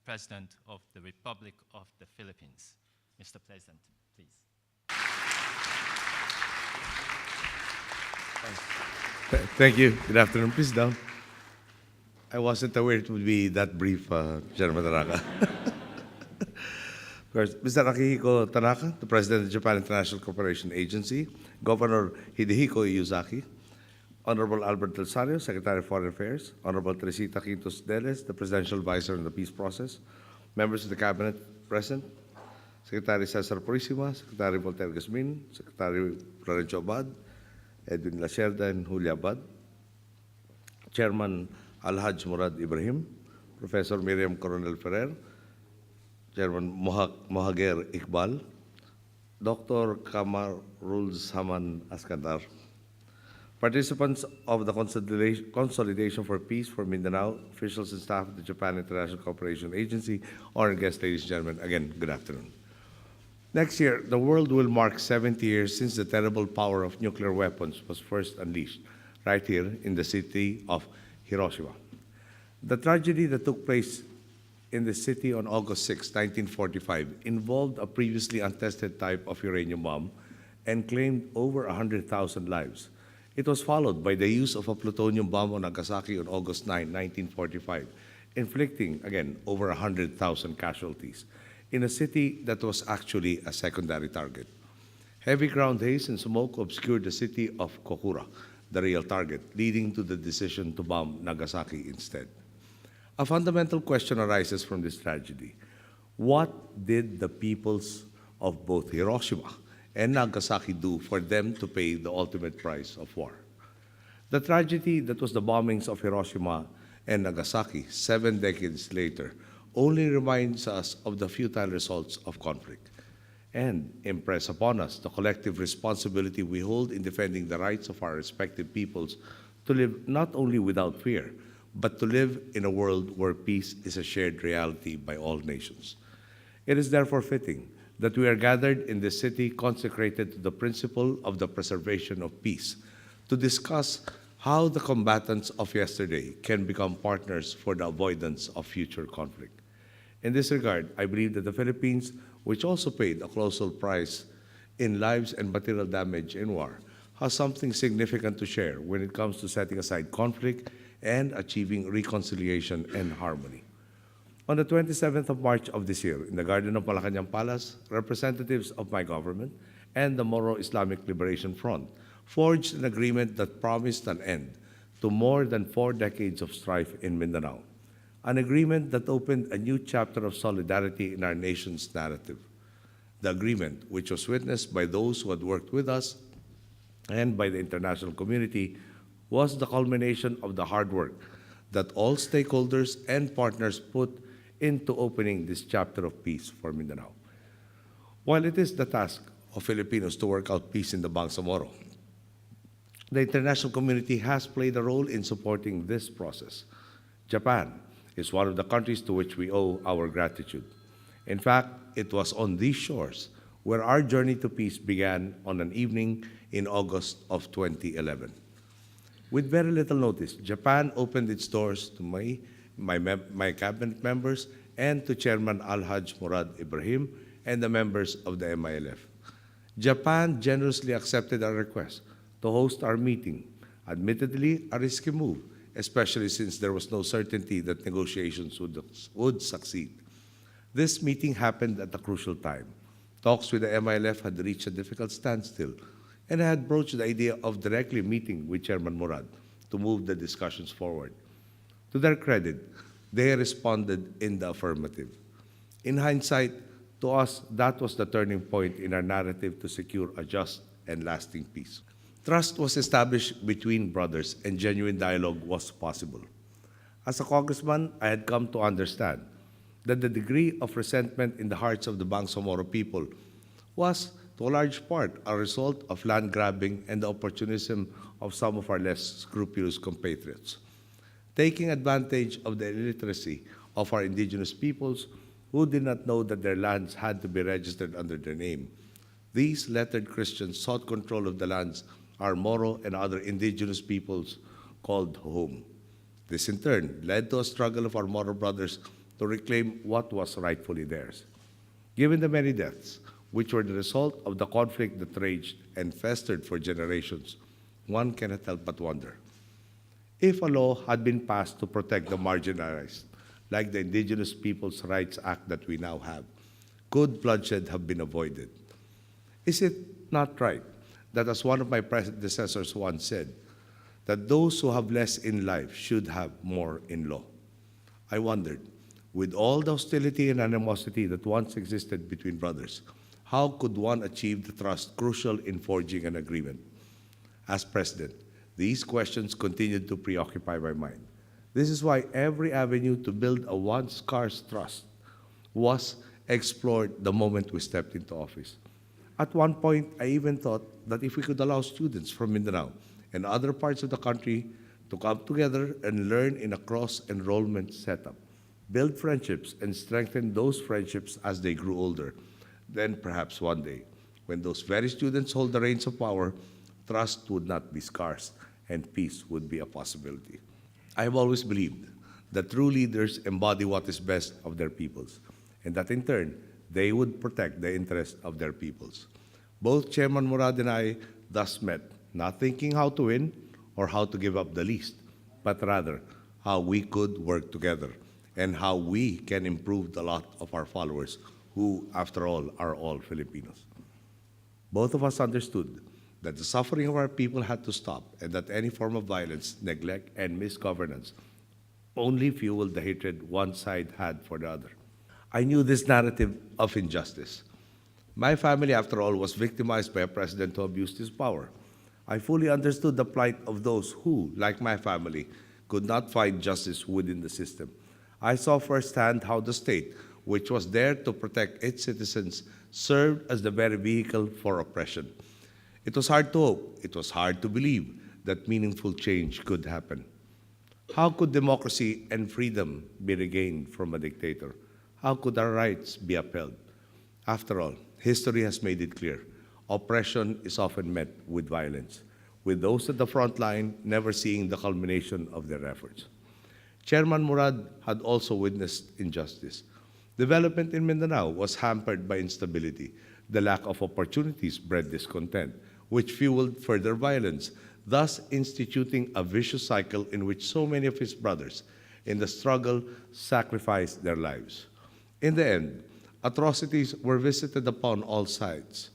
President of the Republic of the Philippines. Mr. President, please. Thank you. Good afternoon. Please down. I wasn't aware it would be that brief, Chairman Tanaka. Of course, Mr. Akihiko Tanaka, the President of the Japan International Cooperation Agency, Governor Hidehiko Iyuzaki, Honorable Albert Delsario, Secretary of Foreign Affairs, Honorable Teresita Quintos Deles, the Presidential Advisor on the Peace Process, members of the Cabinet present, Secretary Cesar Purisima, Secretary Voltaire Gasmin, Secretary Florencio Abad, Edwin Lacerda and Julia Abad, Chairman Alhaj Murad Ebahim, Professor Miriam Coronel Ferrer, Chairman Mohager Iqbal, Dr. Kamarul Zaman Askandar, participants of the Consolidation for Peace for Mindanao, officials and staff of the Japan International Cooperation Agency, honored guests, ladies and gentlemen, again, good afternoon. Next year, the world will mark 70 years since the terrible power of nuclear weapons was first unleashed, right here in the city of Hiroshima. The tragedy that took place in the city on August 6, 1945, involved a previously untested type of uranium bomb and claimed over 100,000 lives. It was followed by the use of a plutonium bomb on Nagasaki on August 9, 1945, inflicting, again, over 100,000 casualties in a city that was actually a secondary target. Heavy ground haze and smoke obscured the city of Kokura, the real target, leading to the decision to bomb Nagasaki instead. A fundamental question arises from this tragedy. What did the peoples of both Hiroshima and Nagasaki do for them to pay the ultimate price of war? The tragedy that was the bombings of Hiroshima and Nagasaki 7 decades later only reminds us of the futile results of conflict and impress upon us the collective responsibility we hold in defending the rights of our respective peoples to live not only without fear, but to live in a world where peace is a shared reality by all nations. It is therefore fitting that we are gathered in this city consecrated to the principle of the preservation of peace to discuss how the combatants of yesterday can become partners for the avoidance of future conflict. In this regard, I believe that the Philippines, which also paid a colossal price in lives and material damage in war, has something significant to share when it comes to setting aside conflict and achieving reconciliation and harmony. On the 27th of March of this year, in the garden of Malacanang Palace, representatives of my government and the Moro Islamic Liberation Front forged an agreement that promised an end to more than 4 decades of strife in Mindanao, an agreement that opened a new chapter of solidarity in our nation's narrative. The agreement, which was witnessed by those who had worked with us and by the international community, was the culmination of the hard work that all stakeholders and partners put into opening this chapter of peace for Mindanao. While it is the task of Filipinos to work out peace in the Bangsamoro, the international community has played a role in supporting this process. Japan is one of the countries to which we owe our gratitude. In fact, it was on these shores where our journey to peace began on an evening in August of 2011. With very little notice, Japan opened its doors to my cabinet members and to Chairman Alhaj Murad Ebahim and the members of the MILF. Japan generously accepted our request to host our meeting, admittedly a risky move, especially since there was no certainty that negotiations would succeed. This meeting happened at a crucial time. Talks with the MILF had reached a difficult standstill, and I had broached the idea of directly meeting with Chairman Murad to move the discussions forward. To their credit, they responded in the affirmative. In hindsight, to us, that was the turning point in our narrative to secure a just and lasting peace. Trust was established between brothers and genuine dialogue was possible. As a congressman, I had come to understand that the degree of resentment in the hearts of the Bangsamoro people was, to a large part, a result of land grabbing and the opportunism of some of our less scrupulous compatriots. Taking advantage of the illiteracy of our indigenous peoples who did not know that their lands had to be registered under their name, these lettered Christians sought control of the lands our Moro and other indigenous peoples called home. This in turn led to a struggle of our Moro brothers to reclaim what was rightfully theirs. Given the many deaths, which were the result of the conflict that raged and festered for generations, one cannot help but wonder, if a law had been passed to protect the marginalized, like the Indigenous Peoples' Rights Act that we now have, could bloodshed have been avoided? Is it not right that, as one of my predecessors once said, that those who have less in life should have more in law? I wondered, with all the hostility and animosity that once existed between brothers, how could one achieve the trust crucial in forging an agreement? As president, these questions continued to preoccupy my mind. This is why every avenue to build a once scarce trust was explored the moment we stepped into office. At one point, I even thought that if we could allow students from Mindanao and other parts of the country to come together and learn in a cross-enrollment setup, build friendships, and strengthen those friendships as they grew older, then perhaps one day, when those very students hold the reins of power, trust would not be scarce and peace would be a possibility. I have always believed that true leaders embody what is best of their peoples, and that in turn, they would protect the interests of their peoples. Both Chairman Murad and I thus met, not thinking how to win or how to give up the least, but rather how we could work together and how we can improve the lot of our followers, who, after all, are all Filipinos. Both of us understood that the suffering of our people had to stop and that any form of violence, neglect, and misgovernance only fueled the hatred one side had for the other. I knew this narrative of injustice. My family, after all, was victimized by a president who abused his power. I fully understood the plight of those who, like my family, could not find justice within the system. I saw firsthand how the state, which was there to protect its citizens, served as the very vehicle for oppression. It was hard to hope, it was hard to believe that meaningful change could happen. How could democracy and freedom be regained from a dictator? How could our rights be upheld? After all, history has made it clear. Oppression is often met with violence, with those at the front line never seeing the culmination of their efforts. Chairman Murad had also witnessed injustice. Development in Mindanao was hampered by instability. The lack of opportunities bred discontent, which fueled further violence, thus instituting a vicious cycle in which so many of his brothers in the struggle sacrificed their lives. In the end, atrocities were visited upon all sides.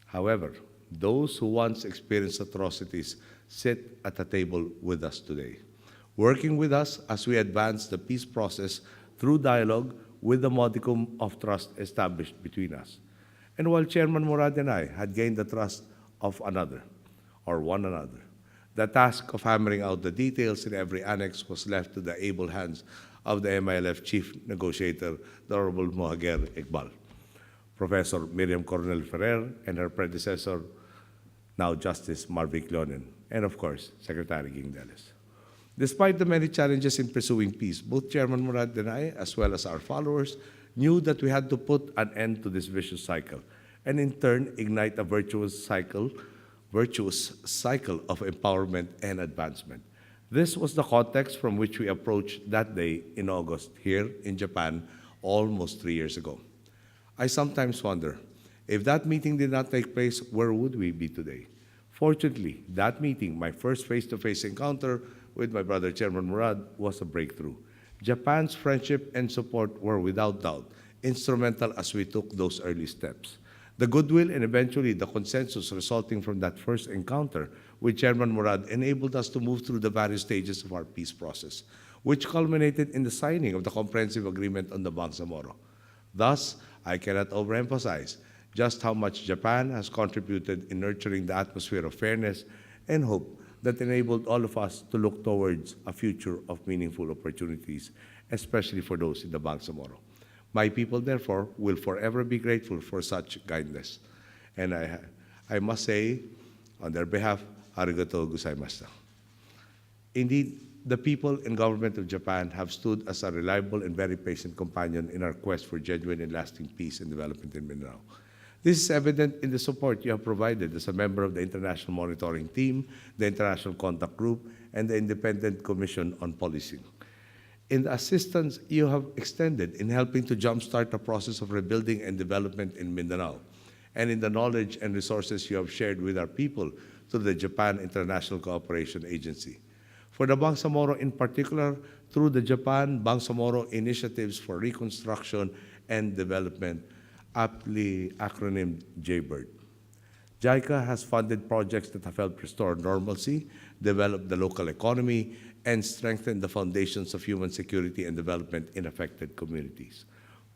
However, those who once experienced atrocities sit at the table with us today, working with us as we advance the peace process through dialogue with the modicum of trust established between us. And while Chairman Murad and I had gained the trust of another, or one another, the task of hammering out the details in every annex was left to the able hands of the MILF Chief Negotiator, the Honorable Mohager Iqbal, Professor Miriam Coronel Ferrer, and her predecessor, now Justice Marvic Leonen, and of course, Secretary Guingdeles. Despite the many challenges in pursuing peace, both Chairman Murad and I, as well as our followers, knew that we had to put an end to this vicious cycle and in turn ignite a virtuous cycle of empowerment and advancement. This was the context from which we approached that day in August here in Japan almost 3 years ago. I sometimes wonder, if that meeting did not take place, where would we be today? Fortunately, that meeting, my first face-to-face encounter with my brother Chairman Murad, was a breakthrough. Japan's friendship and support were without doubt instrumental as we took those early steps. The goodwill and eventually the consensus resulting from that first encounter with Chairman Murad enabled us to move through the various stages of our peace process, which culminated in the signing of the comprehensive agreement on the Bangsamoro. Thus, I cannot overemphasize just how much Japan has contributed in nurturing the atmosphere of fairness and hope that enabled all of us to look towards a future of meaningful opportunities, especially for those in the Bangsamoro. My people, therefore, will forever be grateful for such kindness. And I must say, on their behalf, arigato gozaimashita. Indeed, the people and government of Japan have stood as a reliable and very patient companion in our quest for genuine and lasting peace and development in Mindanao. This is evident in the support you have provided as a member of the International Monitoring Team, the International Contact Group, and the Independent Commission on Policing. in the assistance you have extended in helping to jumpstart the process of rebuilding and development in Mindanao, and in the knowledge and resources you have shared with our people through the Japan International Cooperation Agency. For the Bangsamoro in particular, through the Japan Bangsamoro Initiatives for Reconstruction and Development, aptly acronymed JBIRD. JICA has funded projects that have helped restore normalcy, develop the local economy, and strengthen the foundations of human security and development in affected communities.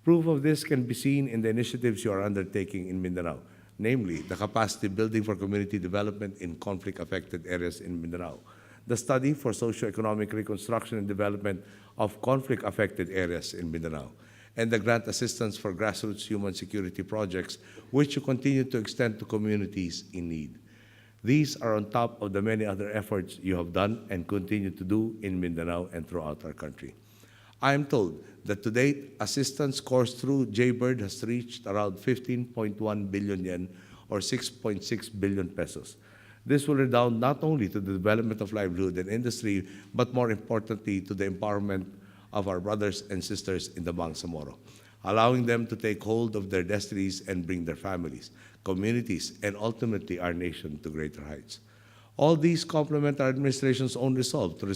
Proof of this can be seen in the initiatives you are undertaking in Mindanao, namely the capacity building for community development in conflict-affected areas in Mindanao, the study for socio-economic reconstruction and development of conflict-affected areas in Mindanao, and the grant assistance for grassroots human security projects, which you continue to extend to communities in need. These are on top of the many other efforts you have done and continue to do in Mindanao and throughout our country. I am told that to date, assistance coursed through JBIRD has reached around 15.1 billion yen, or 6.6 billion pesos. This will redound not only to the development of livelihood and industry, but more importantly to the empowerment of our brothers and sisters in the Bangsamoro, allowing them to take hold of their destinies and bring their families, communities, and ultimately our nation to greater heights. All these complement our administration's own resolve to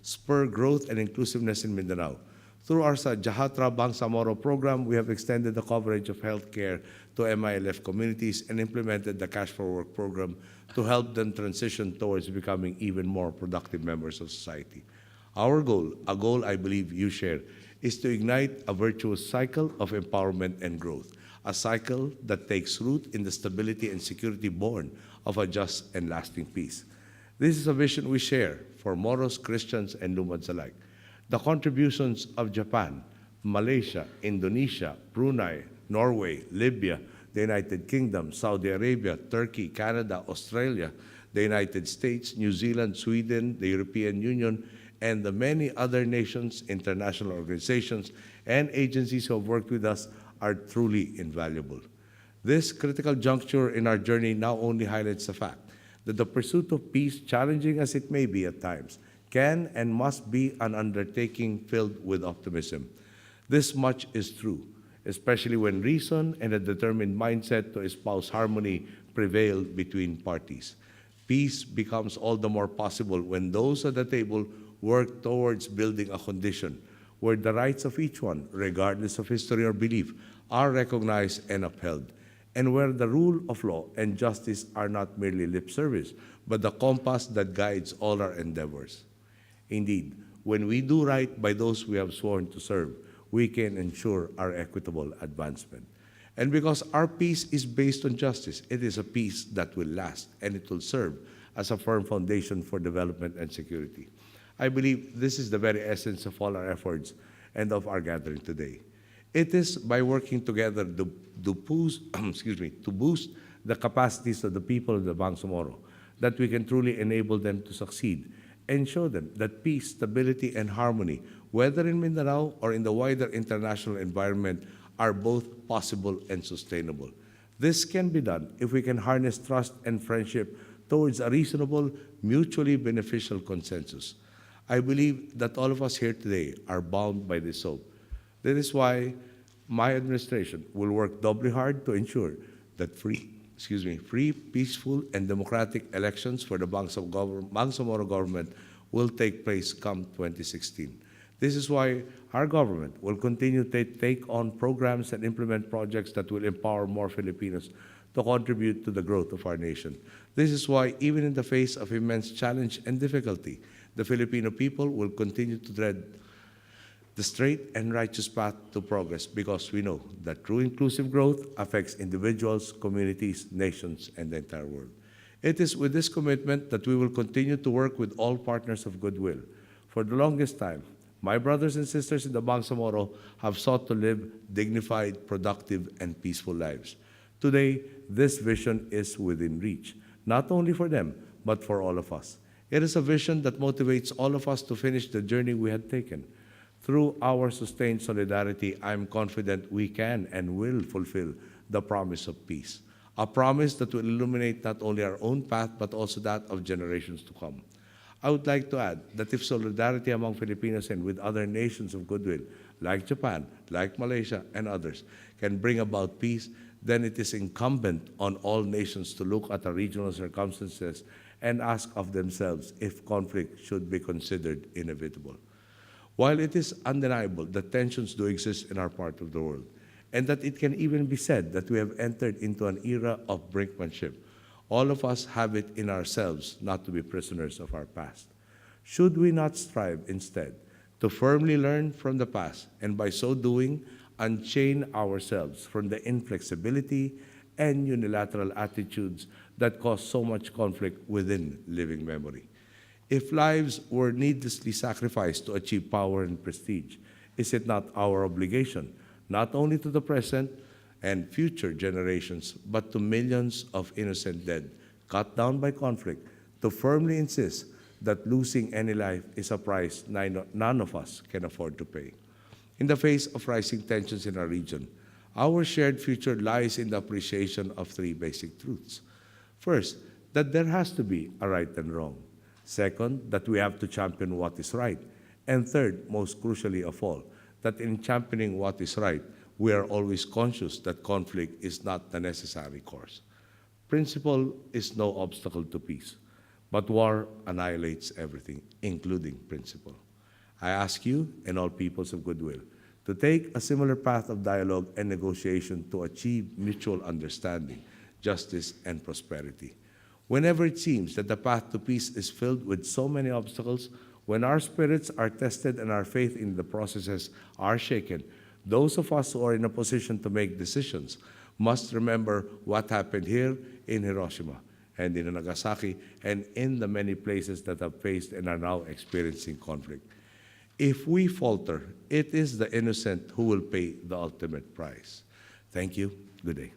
spur growth and inclusiveness in Mindanao. Through our Jahatra Bangsamoro program, we have extended the coverage of healthcare to MILF communities and implemented the Cash for Work program to help them transition towards becoming even more productive members of society. Our goal, a goal I believe you share, is to ignite a virtuous cycle of empowerment and growth, a cycle that takes root in the stability and security born of a just and lasting peace. This is a vision we share for Moros, Christians, and Lumans alike. The contributions of Japan, Malaysia, Indonesia, Brunei, Norway, Libya, the United Kingdom, Saudi Arabia, Turkey, Canada, Australia, the United States, New Zealand, Sweden, the European Union, and the many other nations, international organizations, and agencies who have worked with us are truly invaluable. This critical juncture in our journey now only highlights the fact that the pursuit of peace, challenging as it may be at times, can and must be an undertaking filled with optimism. This much is true, especially when reason and a determined mindset to espouse harmony prevail between parties. Peace becomes all the more possible when those at the table work towards building a condition where the rights of each one, regardless of history or belief, are recognized and upheld, and where the rule of law and justice are not merely lip service, but the compass that guides all our endeavors. Indeed, when we do right by those we have sworn to serve, we can ensure our equitable advancement. And because our peace is based on justice, it is a peace that will last, and it will serve as a firm foundation for development and security. I believe this is the very essence of all our efforts and of our gathering today. It is by working together to boost the capacities of the people of the Bangsamoro that we can truly enable them to succeed and show them that peace, stability, and harmony, whether in Mindanao or in the wider international environment, are both possible and sustainable. This can be done if we can harness trust and friendship towards a reasonable, mutually beneficial consensus. I believe that all of us here today are bound by this hope. That is why my administration will work doubly hard to ensure that free, peaceful, and democratic elections for the Bangsamoro government will take place come 2016. This is why our government will continue to take on programs and implement projects that will empower more Filipinos to contribute to the growth of our nation. This is why, even in the face of immense challenge and difficulty, the Filipino people will continue to tread the straight and righteous path to progress, because we know that true inclusive growth affects individuals, communities, nations, and the entire world. It is with this commitment that we will continue to work with all partners of goodwill. For the longest time, my brothers and sisters in the Bangsamoro have sought to live dignified, productive, and peaceful lives. Today, this vision is within reach, not only for them, but for all of us. It is a vision that motivates all of us to finish the journey we had taken. Through our sustained solidarity, I am confident we can and will fulfill the promise of peace, a promise that will illuminate not only our own path, but also that of generations to come. I would like to add that if solidarity among Filipinos and with other nations of goodwill, like Japan, like Malaysia, and others, can bring about peace, then it is incumbent on all nations to look at the regional circumstances and ask of themselves if conflict should be considered inevitable. While it is undeniable that tensions do exist in our part of the world, and that it can even be said that we have entered into an era of brinkmanship, all of us have it in ourselves not to be prisoners of our past. Should we not strive instead to firmly learn from the past, and by so doing, unchain ourselves from the inflexibility and unilateral attitudes that cause so much conflict within living memory? If lives were needlessly sacrificed to achieve power and prestige, is it not our obligation, not only to the present and future generations, but to millions of innocent dead, cut down by conflict, to firmly insist that losing any life is a price none of us can afford to pay? In the face of rising tensions in our region, our shared future lies in the appreciation of three basic truths. First, that there has to be a right and wrong. Second, that we have to champion what is right. And third, most crucially of all, that in championing what is right, we are always conscious that conflict is not the necessary course. Principle is no obstacle to peace, but war annihilates everything, including principle. I ask you and all peoples of goodwill to take a similar path of dialogue and negotiation to achieve mutual understanding, justice, and prosperity. Whenever it seems that the path to peace is filled with so many obstacles, when our spirits are tested and our faith in the processes are shaken, those of us who are in a position to make decisions must remember what happened here in Hiroshima and in Nagasaki and in the many places that have faced and are now experiencing conflict. If we falter, it is the innocent who will pay the ultimate price. Thank you. Good day.